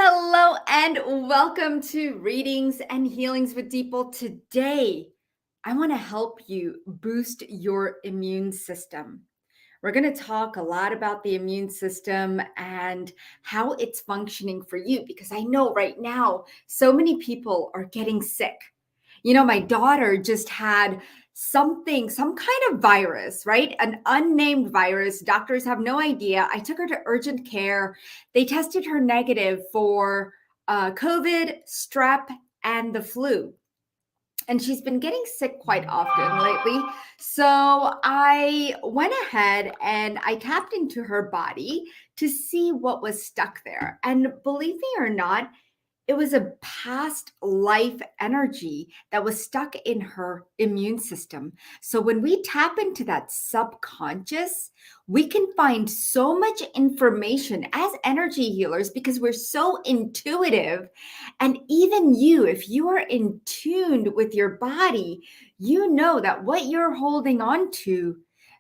Hello and welcome to Readings and Healings with Deeple. Today, I want to help you boost your immune system. We're going to talk a lot about the immune system and how it's functioning for you because I know right now so many people are getting sick. My daughter just had some kind of virus, right? An unnamed virus. Doctors have no idea. I took her to urgent care. They tested her negative for COVID, strep, and the flu. And she's been getting sick quite often lately. So I went ahead and I tapped into her body to see what was stuck there. And believe me or not, it was a past life energy that was stuck in her immune system. So when we tap into that subconscious, we can find so much information as energy healers because we're so intuitive. And even you, if you are in tune with your body, you know that what you're holding on to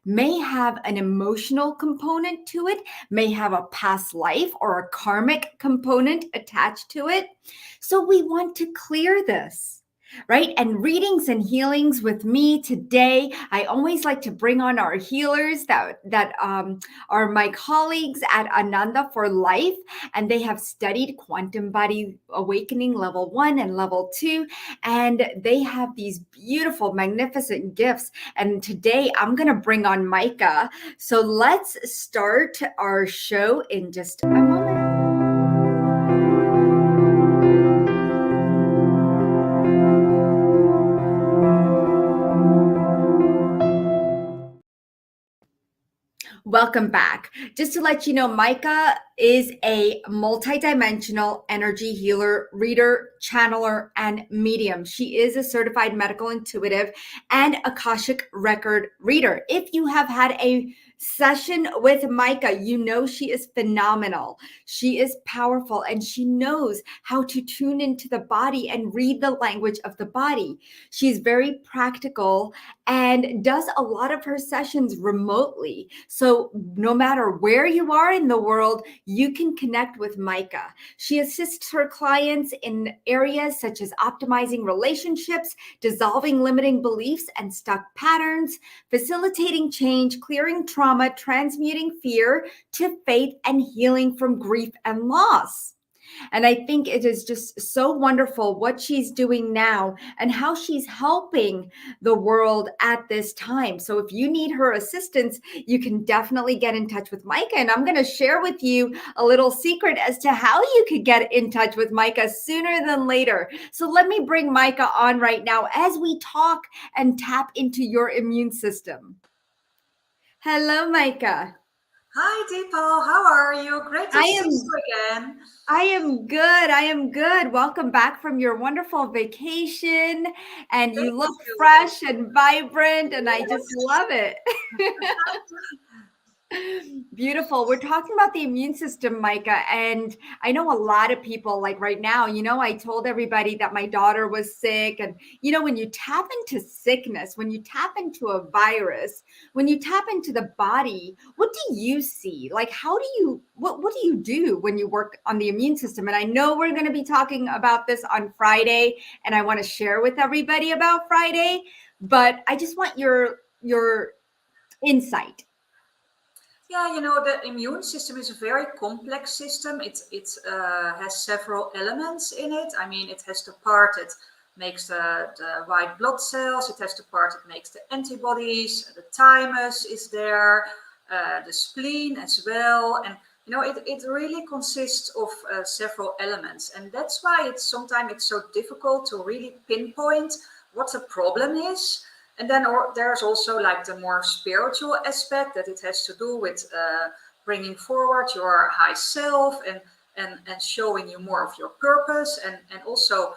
may have an emotional component to it, may have a past life or a karmic component attached to it. So we want to clear this, right? And readings and healings with me today, I always like to bring on our healers that are my colleagues at Ananda for Life, and they have studied quantum body awakening level 1 and level 2, and they have these beautiful, magnificent gifts. And today I'm going to bring on Micah. So let's start our show in just a moment. Welcome back. Just to let you know, Micah is a multidimensional energy healer, reader, channeler, and medium. She is a certified medical intuitive and Akashic record reader. If you have had a session with Micah, you know she is phenomenal. She is powerful and she knows how to tune into the body and read the language of the body. She's very practical and does a lot of her sessions remotely. So no matter where you are in the world, you can connect with Micah. She assists her clients in areas such as optimizing relationships, dissolving limiting beliefs and stuck patterns, facilitating change, clearing trauma, transmuting fear to faith, and healing from grief and loss. And I think it is just so wonderful what she's doing now and how she's helping the world at this time. So if you need her assistance, you can definitely get in touch with Micah. And I'm going to share with you a little secret as to how you could get in touch with Micah sooner than later. So let me bring Micah on right now as we talk and tap into your immune system. Hello, Micah. Hi, Deepa. How are you? Great to see you again. I am good. I am good. Welcome back from your wonderful vacation. And you Thank look you. fresh and vibrant, and I just love it. Beautiful. We're talking about the immune system, Micah. And I know a lot of people, like right now, I told everybody that my daughter was sick. And, when you tap into sickness, when you tap into a virus, when you tap into the body, what do you see? Like, what do you do when you work on the immune system? And I know we're going to be talking about this on Friday, and I want to share with everybody about Friday, but I just want your insight. Yeah, the immune system is a very complex system. It has several elements in it. I mean, it has the part that makes the white blood cells. It has the part that makes the antibodies. The thymus is there, the spleen as well. And, it really consists of several elements. And that's why sometimes it's so difficult to really pinpoint what the problem is. And then there's also like the more spiritual aspect that it has to do with bringing forward your high self and showing you more of your purpose and also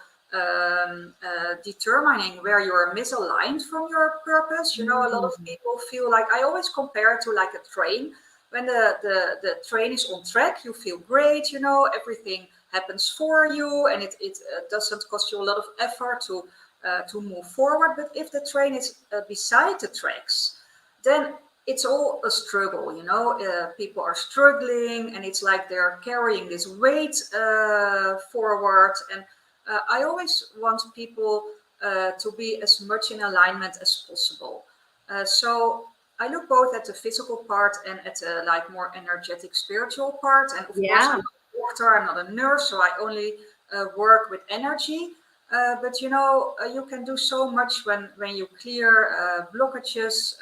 determining where you're misaligned from your purpose. A lot of people feel like, I always compare it to like a train. When the train is on track, you feel great, everything happens for you and it doesn't cost you a lot of effort to move forward. But if the train is beside the tracks, then it's all a struggle, you know. People are struggling, and it's like they're carrying this weight forward. And I always want people to be as much in alignment as possible. So I look both at the physical part and at the like more energetic spiritual part. And of course, I'm Yeah. not a doctor, I'm not a nurse, so I only work with energy. But you know, you can do so much when you clear blockages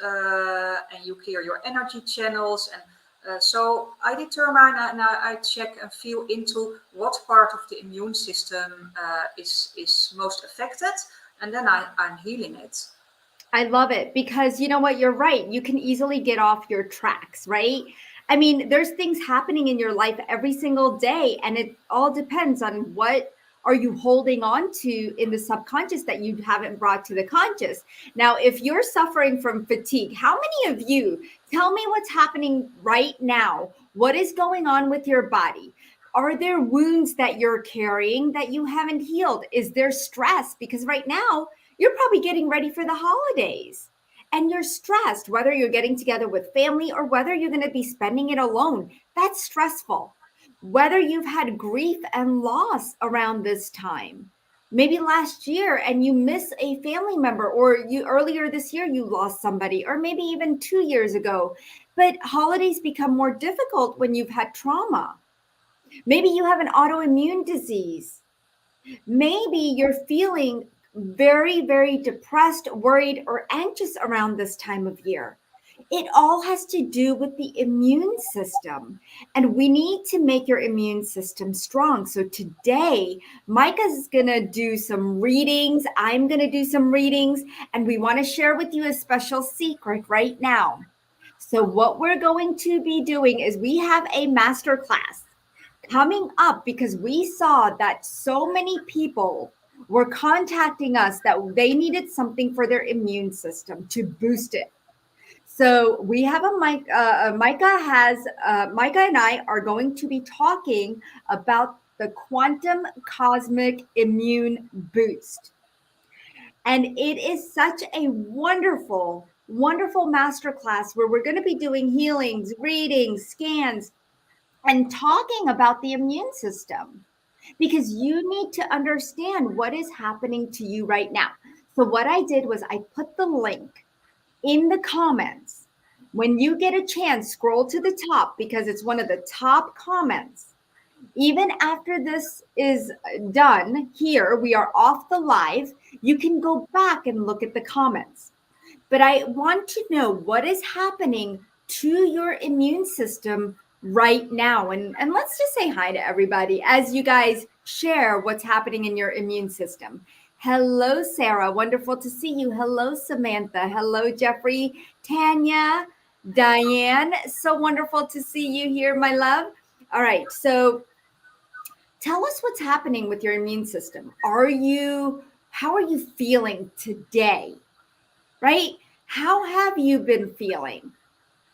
and you clear your energy channels. And so I determine and I check and feel into what part of the immune system is most affected, and then I'm healing it. I love it because you know what? You're right. You can easily get off your tracks, right? I mean, there's things happening in your life every single day, and it all depends on what are you holding on to in the subconscious that you haven't brought to the conscious. Now, if you're suffering from fatigue, how many of you tell me what's happening right now? What is going on with your body? Are there wounds that you're carrying that you haven't healed? Is there stress? Because right now, you're probably getting ready for the holidays and you're stressed, whether you're getting together with family or whether you're going to be spending it alone. That's stressful. Whether you've had grief and loss around this time, maybe last year and you miss a family member, or you earlier this year you lost somebody, or maybe even 2 years ago. But holidays become more difficult when you've had trauma. Maybe you have an autoimmune disease. Maybe you're feeling very, very depressed, worried, or anxious around this time of year. It all has to do with the immune system. And we need to make your immune system strong. So today, Micah's going to do some readings. I'm going to do some readings. And we want to share with you a special secret right now. So, what we're going to be doing is we have a master class coming up because we saw that so many people were contacting us that they needed something for their immune system to boost it. So we have a mic. Micah and I are going to be talking about the quantum cosmic immune boost, and it is such a wonderful, wonderful masterclass where we're going to be doing healings, readings, scans, and talking about the immune system because you need to understand what is happening to you right now. So, what I did was I put the link in the comments. When you get a chance, scroll to the top because it's one of the top comments. Even after this is done here, we are off the live. You can go back and look at the comments. But I want to know what is happening to your immune system right now. And let's just say hi to everybody as you guys share what's happening in your immune system. Hello, Sarah. Wonderful to see you. Hello, Samantha. Hello, Jeffrey, Tanya, Diane. So wonderful to see you here, my love. All right. So tell us what's happening with your immune system. How are you feeling today? Right? How have you been feeling?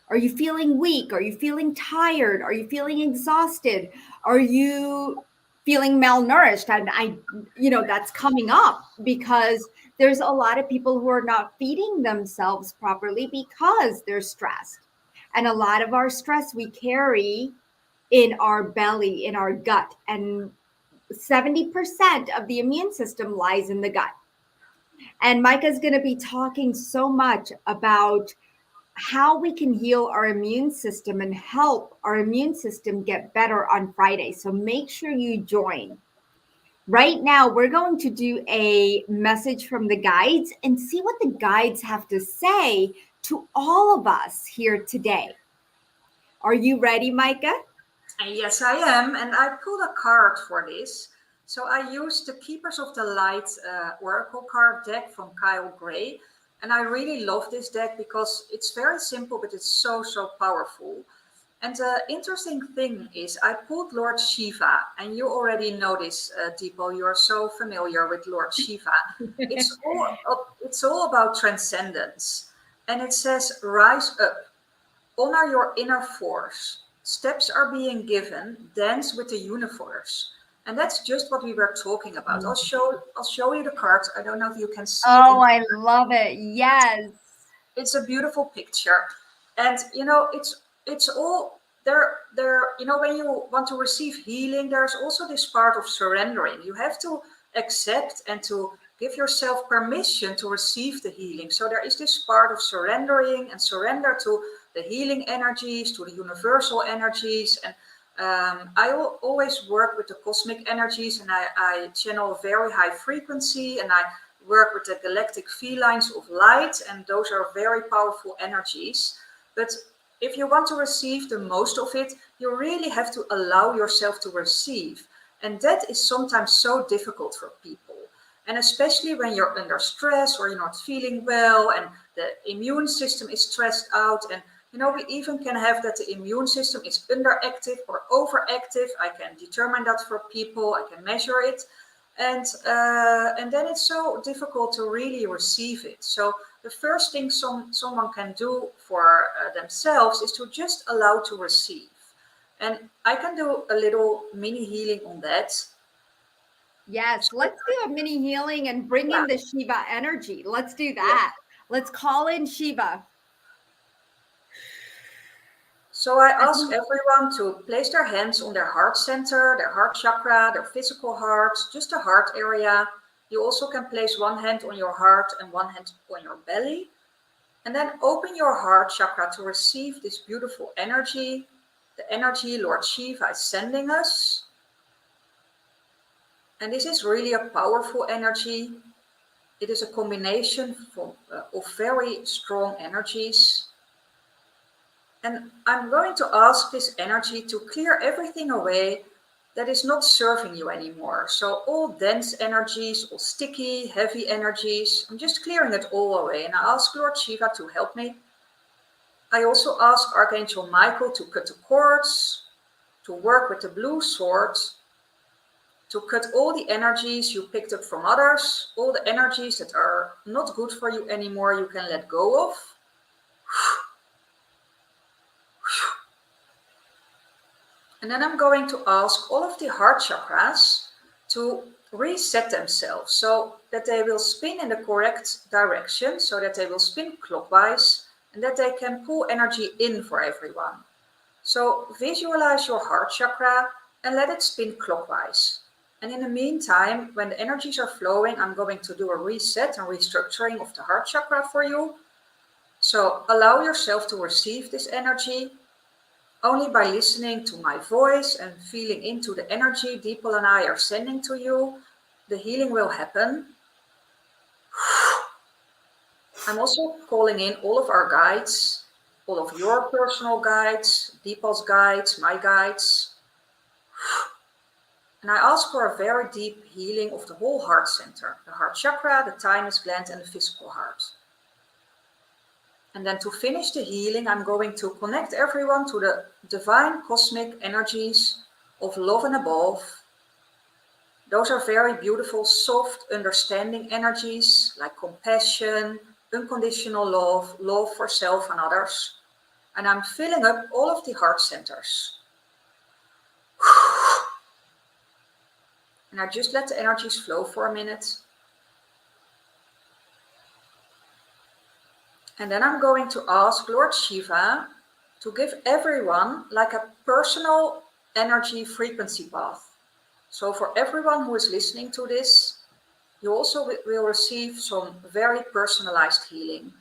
Are you feeling weak? Are you feeling tired? Are you feeling exhausted? Are you feeling malnourished? And that's coming up because there's a lot of people who are not feeding themselves properly because they're stressed. And a lot of our stress we carry in our belly, in our gut. And 70% of the immune system lies in the gut. And Micah's going to be talking so much about how we can heal our immune system and help our immune system get better on Friday. So make sure you join. Right now, we're going to do a message from the guides and see what the guides have to say to all of us here today. Are you ready, Micah? Yes, I am, and I pulled a card for this. So I used the Keepers of the Light Oracle card deck from Kyle Gray, and I really love this deck because it's very simple, but it's so, so powerful. And the interesting thing is I pulled Lord Shiva, and you already know this, Deepo, you're so familiar with Lord Shiva. It's all about transcendence. And it says, rise up. Honor your inner force. Steps are being given. Dance with the universe. And that's just what we were talking about. I'll show you the cards. I don't know if you can see it. Oh, I love it. Yes. It's a beautiful picture. And it's all there. When you want to receive healing, there's also this part of surrendering. You have to accept and to give yourself permission to receive the healing. So there is this part of surrendering and surrender to the healing energies, to the universal energies. And I always work with the cosmic energies, and I channel very high frequency, and I work with the galactic felines of light, and those are very powerful energies. But if you want to receive the most of it, you really have to allow yourself to receive. And that is sometimes so difficult for people. And especially when you're under stress or you're not feeling well and the immune system is stressed out. And we even can have that the immune system is underactive or overactive. I can determine that for people. I can measure it. And then it's so difficult to really receive it. So the first thing someone can do for themselves is to just allow to receive. And I can do a little mini healing on that. Yes, let's do a mini healing and bring Yeah. in the Shiva energy. Let's do that. Let's call in Shiva. So I ask everyone to place their hands on their heart center, their heart chakra, their physical heart, just the heart area. You also can place one hand on your heart and one hand on your belly. And then open your heart chakra to receive this beautiful energy, the energy Lord Shiva is sending us. And this is really a powerful energy. It is a combination of very strong energies. And I'm going to ask this energy to clear everything away that is not serving you anymore. So all dense energies, all sticky, heavy energies, I'm just clearing it all away. And I ask Lord Shiva to help me. I also ask Archangel Michael to cut the cords, to work with the blue sword, to cut all the energies you picked up from others, all the energies that are not good for you anymore, you can let go of. And then I'm going to ask all of the heart chakras to reset themselves so that they will spin in the correct direction, so that they will spin clockwise, and that they can pull energy in for everyone. So visualize your heart chakra and let it spin clockwise. And in the meantime, when the energies are flowing, I'm going to do a reset and restructuring of the heart chakra for you. So allow yourself to receive this energy. Only by listening to my voice and feeling into the energy Deepal and I are sending to you, the healing will happen. I'm also calling in all of our guides, all of your personal guides, Deepal's guides, my guides. And I ask for a very deep healing of the whole heart center, the heart chakra, the thymus gland, and the physical heart. And then to finish the healing, I'm going to connect everyone to the divine cosmic energies of love and above. Those are very beautiful, soft, understanding energies like compassion, unconditional love, love for self and others. And I'm filling up all of the heart centers. And I just let the energies flow for a minute. And then I'm going to ask Lord Shiva to give everyone like a personal energy frequency path. So for everyone who is listening to this, you also will receive some very personalized healing.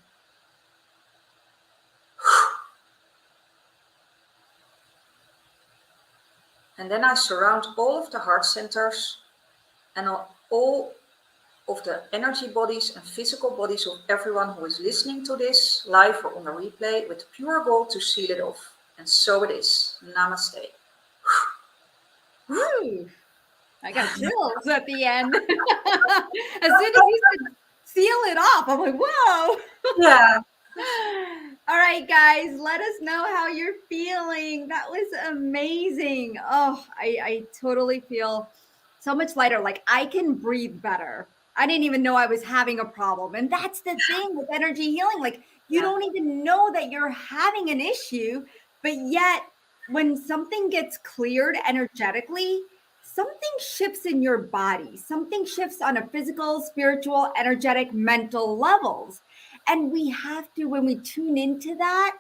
And then I surround all of the heart centers and all of the energy bodies and physical bodies of everyone who is listening to this live or on the replay with pure gold to seal it off. And so it is. Namaste. Ooh, I got chills at the end. As soon as you said seal it off, I'm like, whoa. Yeah. All right, guys, let us know how you're feeling. That was amazing. Oh, I totally feel so much lighter. Like I can breathe better. I didn't even know I was having a problem. And that's the thing with energy healing. Like you don't even know that you're having an issue, but yet when something gets cleared energetically, something shifts in your body. Something shifts on a physical, spiritual, energetic, mental levels. And we have to, when we tune into that,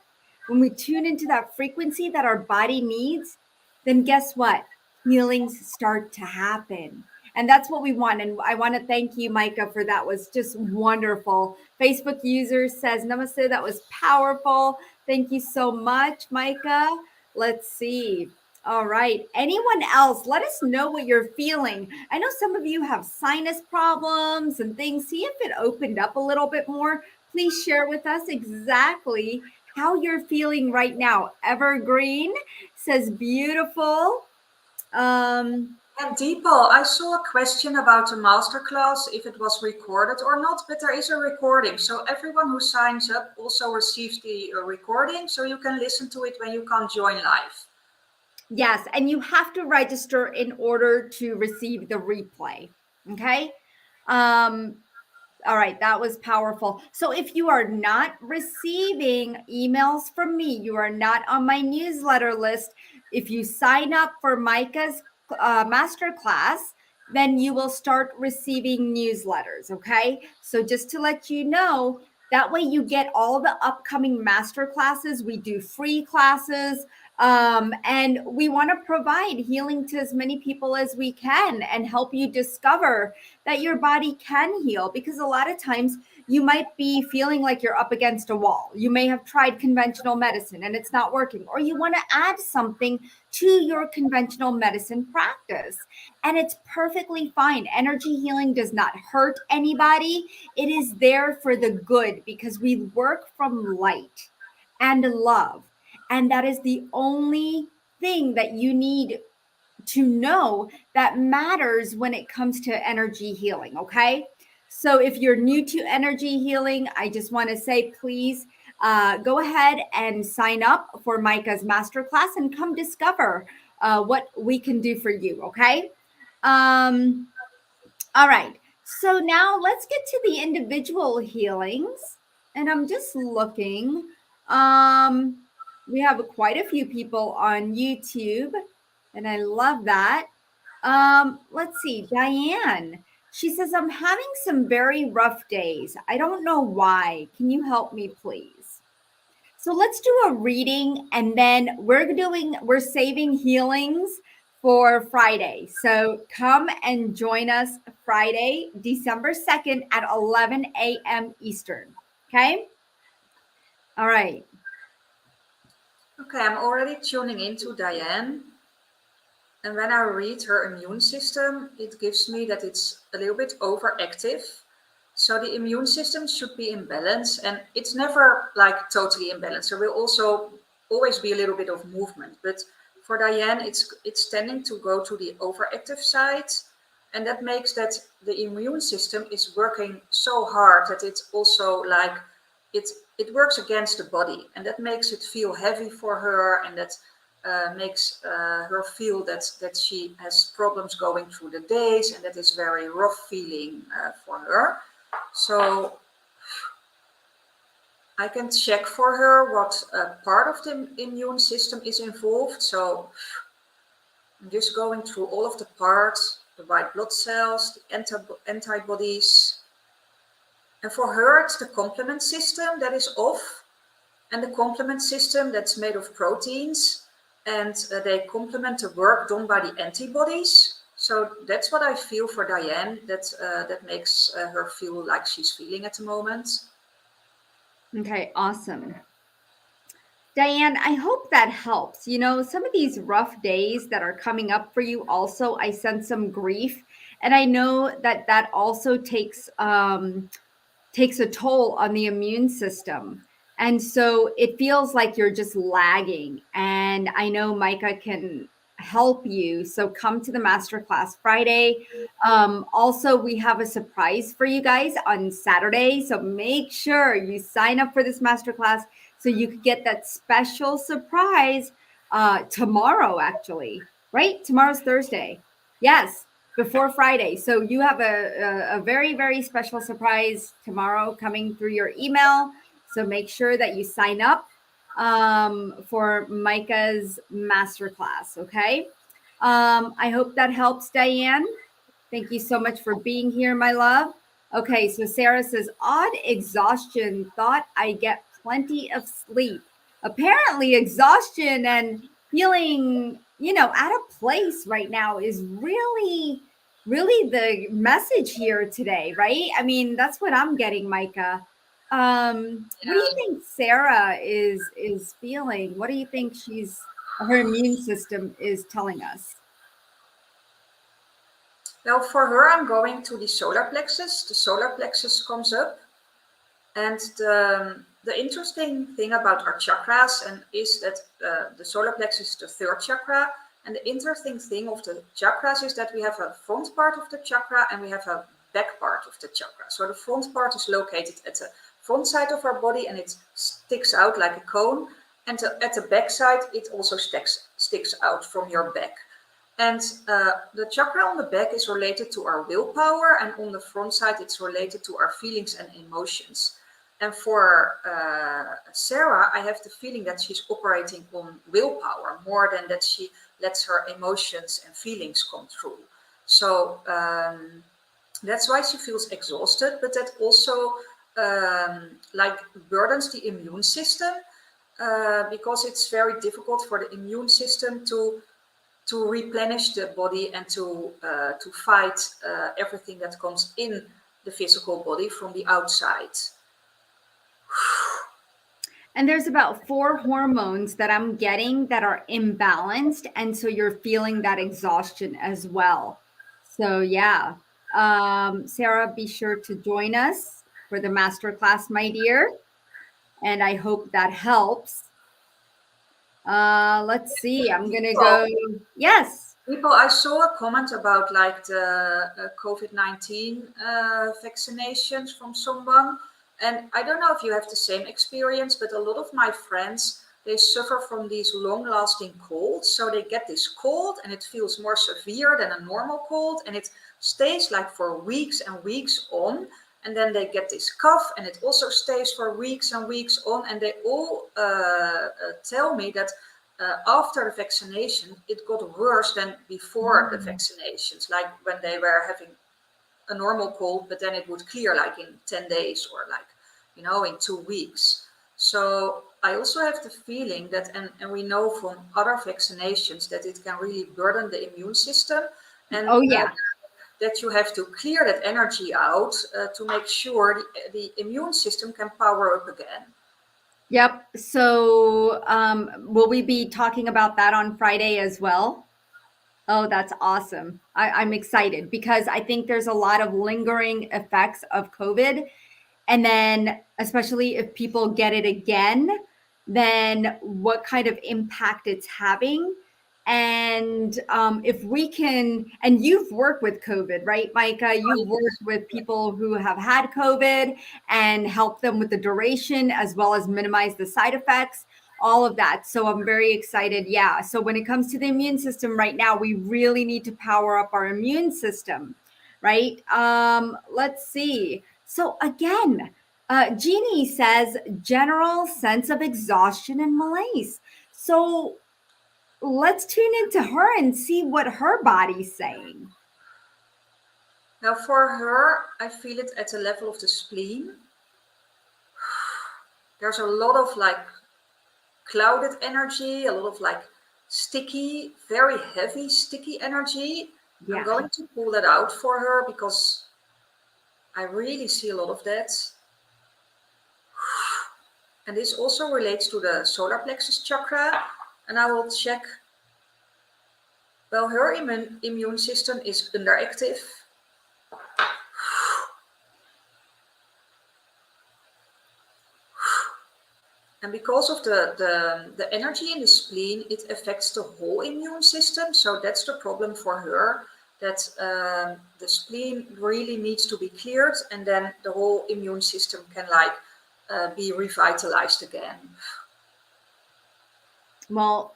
when we tune into that frequency that our body needs, then guess what? Healings start to happen. And that's what we want. And I want to thank you, Micah, for that. Was just wonderful. Facebook user says, Namaste, that was powerful. Thank you so much, Micah. Let's see. All right. Anyone else? Let us know what you're feeling. I know some of you have sinus problems and things. See if it opened up a little bit more. Please share with us exactly how you're feeling right now. Evergreen says beautiful. And Deepa, I saw a question about the masterclass, if it was recorded or not, but there is a recording. So everyone who signs up also receives the recording, so you can listen to it when you can't join live. Yes, and you have to register in order to receive the replay. Okay. All right, that was powerful. So if you are not receiving emails from me, you are not on my newsletter list, if you sign up for Micah's masterclass, then you will start receiving newsletters, okay? So just to let you know, that way you get all the upcoming master classes. We do free classes, and we want to provide healing to as many people as we can and help you discover that your body can heal, because a lot of times you might be feeling like you're up against a wall. You may have tried conventional medicine and it's not working, or you want to add something to your conventional medicine practice. And it's perfectly fine. Energy healing does not hurt anybody, it is there for the good, because we work from light and love. And that is the only thing that you need to know that matters when it comes to energy healing. Okay. So if you're new to energy healing, I just want to say, please go ahead and sign up for Micah's masterclass and come discover what we can do for you. Okay. Um, all right. So now let's get to the individual healings. And I'm just looking. We have quite a few people on YouTube, and I love that. Let's see, Diane. She says, I'm having some very rough days. I don't know why. Can you help me, please? So let's do a reading, and then we're saving healings for Friday. So come and join us Friday, December 2nd at 11 a.m. Eastern. Okay. All right. Okay, I'm already tuning into Diane. And when I read her immune system, it gives me that it's a little bit overactive. So the immune system should be in balance, and it's never like totally in balance. There will also always be a little bit of movement, but for Diane, it's tending to go to the overactive side, and that makes that the immune system is working so hard that it's also like it works against the body, and that makes it feel heavy for her, and that makes her feel that she has problems going through the days, and that is very rough feeling for her. So I can check for her what part of the immune system is involved. So I'm just going through all of the parts, the white blood cells, the antibodies. And for her, it's the complement system that is off. And the complement system that's made of proteins. And they complement the work done by the antibodies. So that's what I feel for Diane. That makes her feel like she's feeling at the moment. Okay, awesome. Diane, I hope that helps. You know, some of these rough days that are coming up for you also, I sense some grief. And I know that that also takes a toll on the immune system. And so it feels like you're just lagging. And I know Micah can help you. So come to the masterclass Friday. Also, we have a surprise for you guys on Saturday. So make sure you sign up for this masterclass so you could get that special surprise tomorrow, actually, right? Tomorrow's Thursday. Yes, before Friday. So you have a very, very special surprise tomorrow coming through your email. So make sure that you sign up for Micah's masterclass. Okay. I hope that helps, Diane. Thank you so much for being here, my love. Okay, so Sarah says, odd exhaustion, thought I get plenty of sleep. apparently exhaustion and feeling, at a place right now is really, really the message here today, right? I mean, that's what I'm getting, Micah. What do you Yeah. think Sarah is feeling? What do you think her immune system is telling us? Well, for her, I'm going to the solar plexus. The solar plexus comes up. And the interesting thing about our chakras and is that the solar plexus is the third chakra. And the interesting thing of the chakras is that we have a front part of the chakra and we have a back part of the chakra. So the front part is located at the front side of our body and it sticks out like a cone. And at the back side, it also sticks out from your back. And the chakra on the back is related to our willpower, and on the front side, it's related to our feelings and emotions. And for Sarah, I have the feeling that she's operating on willpower more than that she lets her emotions and feelings come through. So that's why she feels exhausted, but that also like burdens the immune system because it's very difficult for the immune system to replenish the body and to fight everything that comes in the physical body from the outside. And there's about 4 hormones that I'm getting that are imbalanced. And so you're feeling that exhaustion as well. So, yeah. Sarah, be sure to join us for the masterclass, my dear. And I hope that helps. Let's see. I'm going to go. Yes. People, I saw a comment about like the COVID-19 vaccinations from someone. And I don't know if you have the same experience, but a lot of my friends, they suffer from these long lasting colds. So they get this cold and it feels more severe than a normal cold. And it stays like for weeks and weeks on. And then they get this cough and it also stays for weeks and weeks on. And they all tell me that after the vaccination, it got worse than before the vaccinations, like when they were having a normal cold, but then it would clear like in 10 days or like, in 2 weeks. So I also have the feeling that, and we know from other vaccinations that it can really burden the immune system. And Oh, yeah. that you have to clear that energy out to make sure the immune system can power up again. Yep. So, will we be talking about that on Friday as well? Oh, that's awesome. I'm excited because I think there's a lot of lingering effects of COVID. And then, especially if people get it again, then what kind of impact it's having. And if we can, and you've worked with COVID, right, Micah? You've worked with people who have had COVID and help them with the duration as well as minimize the side effects, all of that. So I'm very excited. Yeah. So when it comes to the immune system right now, we really need to power up our immune system, right? Let's see. So again, Jeannie says general sense of exhaustion and malaise. So let's tune into her and see what her body's saying. Now, for her, I feel it at the level of the spleen. There's a lot of like clouded energy, a lot of like sticky, very heavy, sticky energy. Yeah. I'm going to pull that out for her because I really see a lot of that. And this also relates to the solar plexus chakra. And I will check. Well, her immune system is underactive. And because of the energy in the spleen, it affects the whole immune system. So that's the problem for her, that the spleen really needs to be cleared and then the whole immune system can like be revitalized again. Well,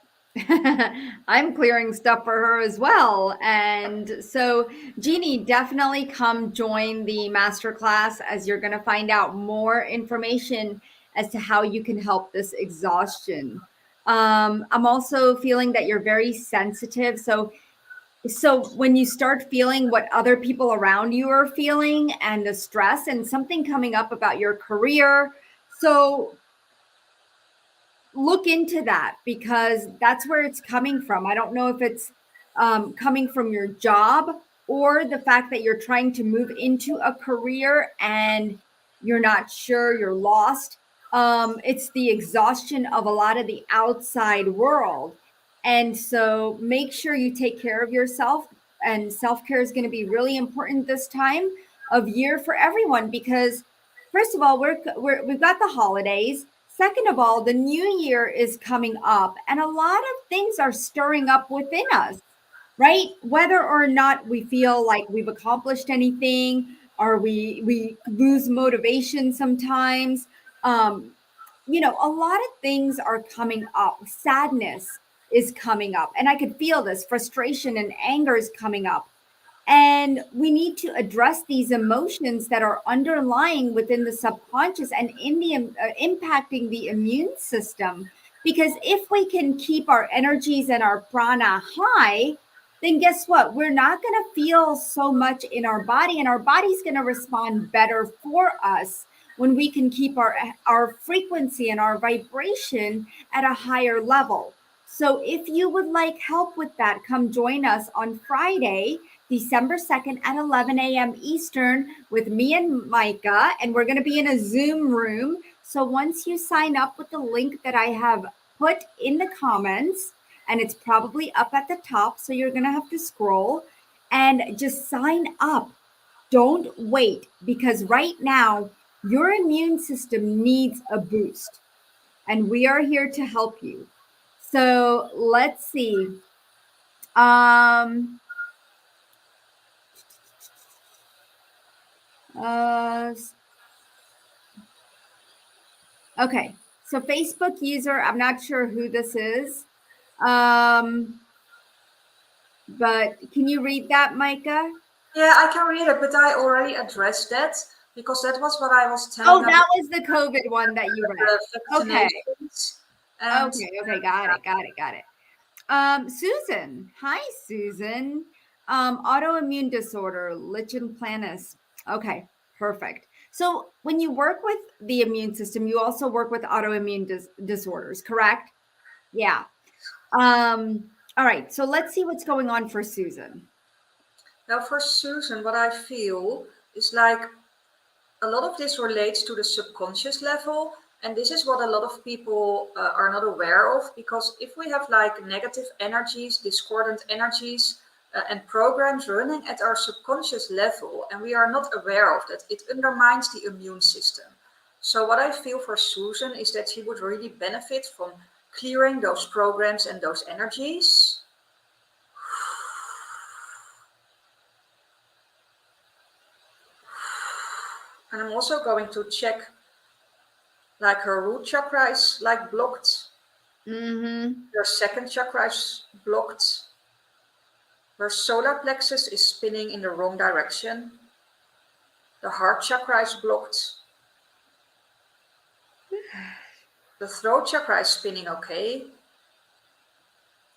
I'm clearing stuff for her as well. And so, Jeannie, definitely come join the masterclass as you're going to find out more information as to how you can help this exhaustion. I'm also feeling that you're very sensitive. So when you start feeling what other people around you are feeling and the stress and something coming up about your career, so look into that because that's where it's coming from. I don't know if it's coming from your job or the fact that you're trying to move into a career and you're not sure, you're lost. It's the exhaustion of a lot of the outside world. And so make sure you take care of yourself. And self care is going to be really important this time of year for everyone because, first of all, we've got the holidays. Second of all, the new year is coming up, and a lot of things are stirring up within us, right? Whether or not we feel like we've accomplished anything, or we lose motivation sometimes. Um, a lot of things are coming up. Sadness is coming up, and I could feel this frustration and anger is coming up. And we need to address these emotions that are underlying within the subconscious and in the impacting the immune system. Because if we can keep our energies and our prana high, then guess what? We're not going to feel so much in our body, and our body's going to respond better for us when we can keep our frequency and our vibration at a higher level. So if you would like help with that, come join us on Friday, December 2nd at 11 a.m. Eastern with me and Micah, and we're going to be in a Zoom room. So once you sign up with the link that I have put in the comments, and it's probably up at the top, so you're going to have to scroll and just sign up. Don't wait, because right now your immune system needs a boost, and we are here to help you. So let's see. Okay, so Facebook user, I'm not sure who this is, but can you read that, Micah? Yeah, I can read it, but I already addressed that because that was what I was Oh, telling that about was the COVID one that you read. the Okay, vaccinations. And okay, got it. Susan, hi, Susan. Autoimmune disorder, lichen planus. Okay, perfect. So when you work with the immune system, you also work with autoimmune disorders, correct? Yeah. All right, so let's see what's going on for Susan. now for Susan, what I feel is like a lot of this relates to the subconscious level. And this is what a lot of people are not aware of, because if we have like negative energies, discordant energies, and programs running at our subconscious level, and we are not aware of that, it undermines the immune system. So, what I feel for Susan is that she would really benefit from clearing those programs and those energies. And I'm also going to check, like her root chakra is like blocked. Her second chakra is blocked. Her solar plexus is spinning in the wrong direction. The heart chakra is blocked. The throat chakra is spinning okay.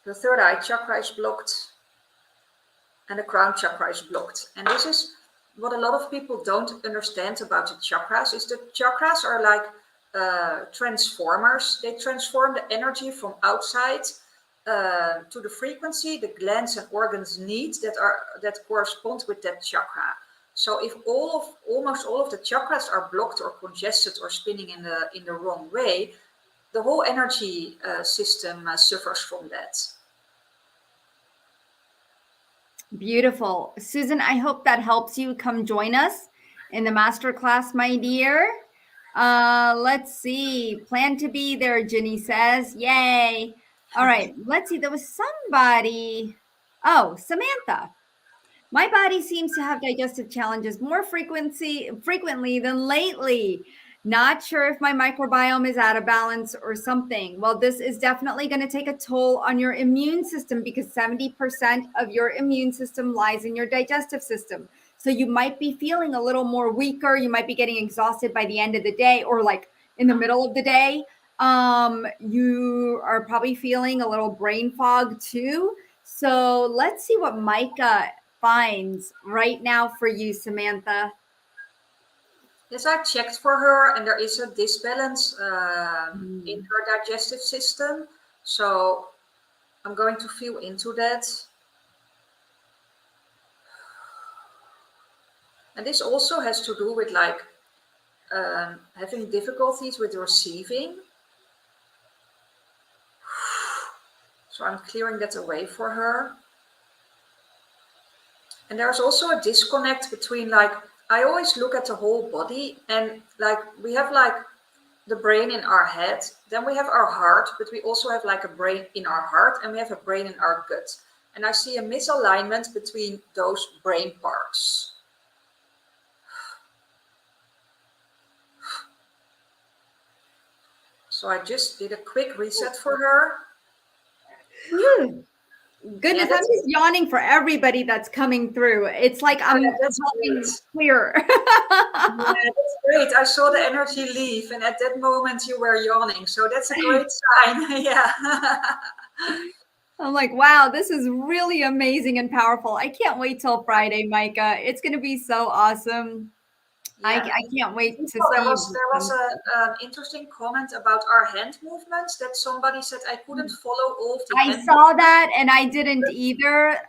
The third eye chakra is blocked. And the crown chakra is blocked. And this is what a lot of people don't understand about the chakras, is the chakras are like transformers. They transform the energy from outside to the frequency the glands and organs need that correspond with that chakra. So if almost all of the chakras are blocked or congested or spinning in the wrong way, the whole energy system suffers from that. Beautiful. Susan, I hope that helps you. Come join us in the masterclass, my dear. Let's see. Plan to be there, Ginny says. Yay. All right. Let's see. There was somebody. Oh, Samantha. My body seems to have digestive challenges more frequently than lately. Not sure if my microbiome is out of balance or something. Well, this is definitely going to take a toll on your immune system because 70% of your immune system lies in your digestive system. So you might be feeling a little more weaker. You might be getting exhausted by the end of the day or like in the middle of the day. You are probably feeling a little brain fog too. So let's see what Micah finds right now for you, Samantha. Yes, I checked for her, and there is a disbalance in Mm. her digestive system. So I'm going to feel into that. And this also has to do with like having difficulties with receiving. So I'm clearing that away for her. And there's also a disconnect between like, I always look at the whole body, and like we have like the brain in our head, then we have our heart, but we also have like a brain in our heart, and we have a brain in our gut. And I see a misalignment between those brain parts. So I just did a quick reset for her. Whew. Yeah, Goodness, I'm just yawning for everybody that's coming through. It's like I'm that's helping great. clear. Yeah, that's great. I saw the energy leave, and at that moment you were yawning. So that's a great sign. Yeah. I'm like, wow, this is really amazing and powerful. I can't wait till Friday, Micah. It's going to be so awesome. I, Yeah. I can't wait to Oh, there see was the there was fun stuff. a interesting comment about our hand movements that somebody said I couldn't follow all of the I hand saw movements. that and I didn't either.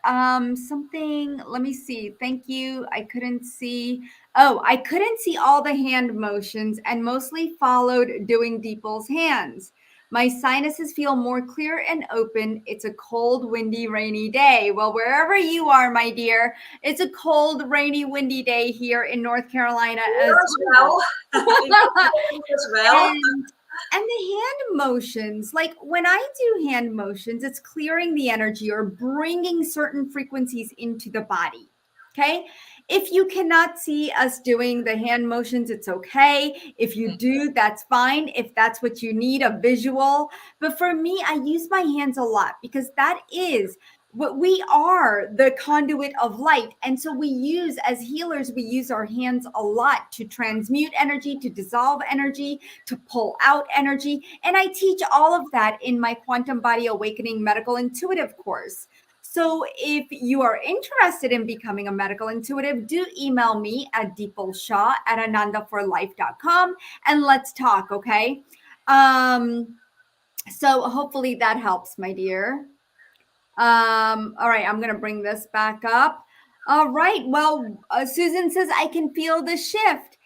Something, let me see. Thank you. I couldn't see. Oh, I couldn't see all the hand motions and mostly followed doing Deeple's hands. My sinuses feel more clear and open. It's a cold, windy, rainy day. Well, wherever you are, my dear, it's a cold, rainy, windy day here in North Carolina as Here as well. well. In as well. And and the hand motions, like when I do hand motions, it's clearing the energy or bringing certain frequencies into the body. Okay. If you cannot see us doing the hand motions, it's okay. If you do, that's fine. If that's what you need, a visual. But for me, I use my hands a lot because that is what we are, the conduit of light. And so we use, as healers, we use our hands a lot to transmute energy, to dissolve energy, to pull out energy. And I teach all of that in my Quantum Body Awakening Medical Intuitive course. So if you are interested in becoming a medical intuitive, do email me at deepalshaw@anandaforlife.com and let's talk, okay? So hopefully that helps, my dear. All right, I'm going to bring this back up. All right. Well, Susan says, I can feel the shift.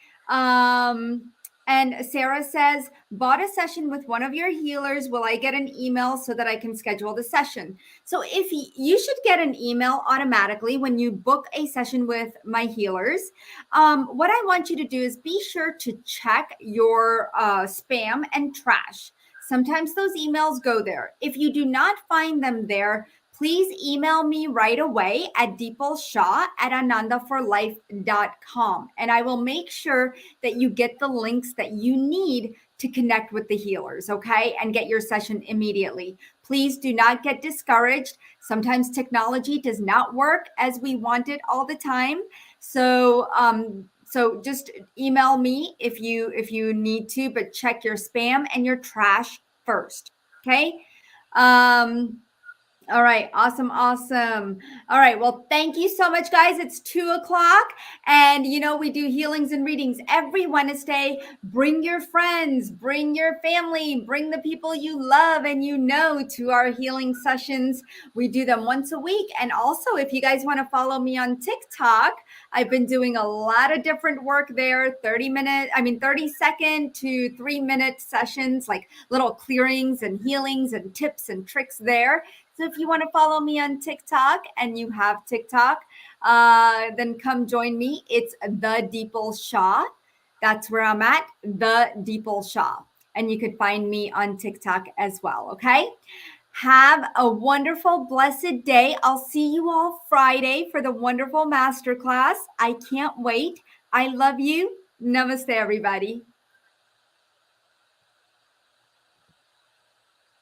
And Sarah says, bought a session with one of your healers. Will I get an email so that I can schedule the session? So if you should get an email automatically when you book a session with my healers. What I want you to do is be sure to check your spam and trash. Sometimes those emails go there. If you do not find them there, please email me right away at deepalshaw@anandaforlife.com. And I will make sure that you get the links that you need to connect with the healers, okay? And get your session immediately. Please do not get discouraged. Sometimes technology does not work as we want it all the time. So just email me if you need to, but check your spam and your trash first. Okay. All right. Awesome. Awesome. All right. Well, thank you so much, guys. It's 2:00. And we do healings and readings every Wednesday. Bring your friends, bring your family, bring the people you love and to our healing sessions. We do them once a week. And also, if you guys want to follow me on TikTok, I've been doing a lot of different work there, 30-second to 3-minute sessions, like little clearings and healings and tips and tricks there. So if you want to follow me on TikTok and you have TikTok, then come join me. It's the Deepal Shah. That's where I'm at, the Deepal Shah. And you could find me on TikTok as well. Okay. Have a wonderful, blessed day. I'll see you all Friday for the wonderful masterclass. I can't wait. I love you. Namaste, everybody.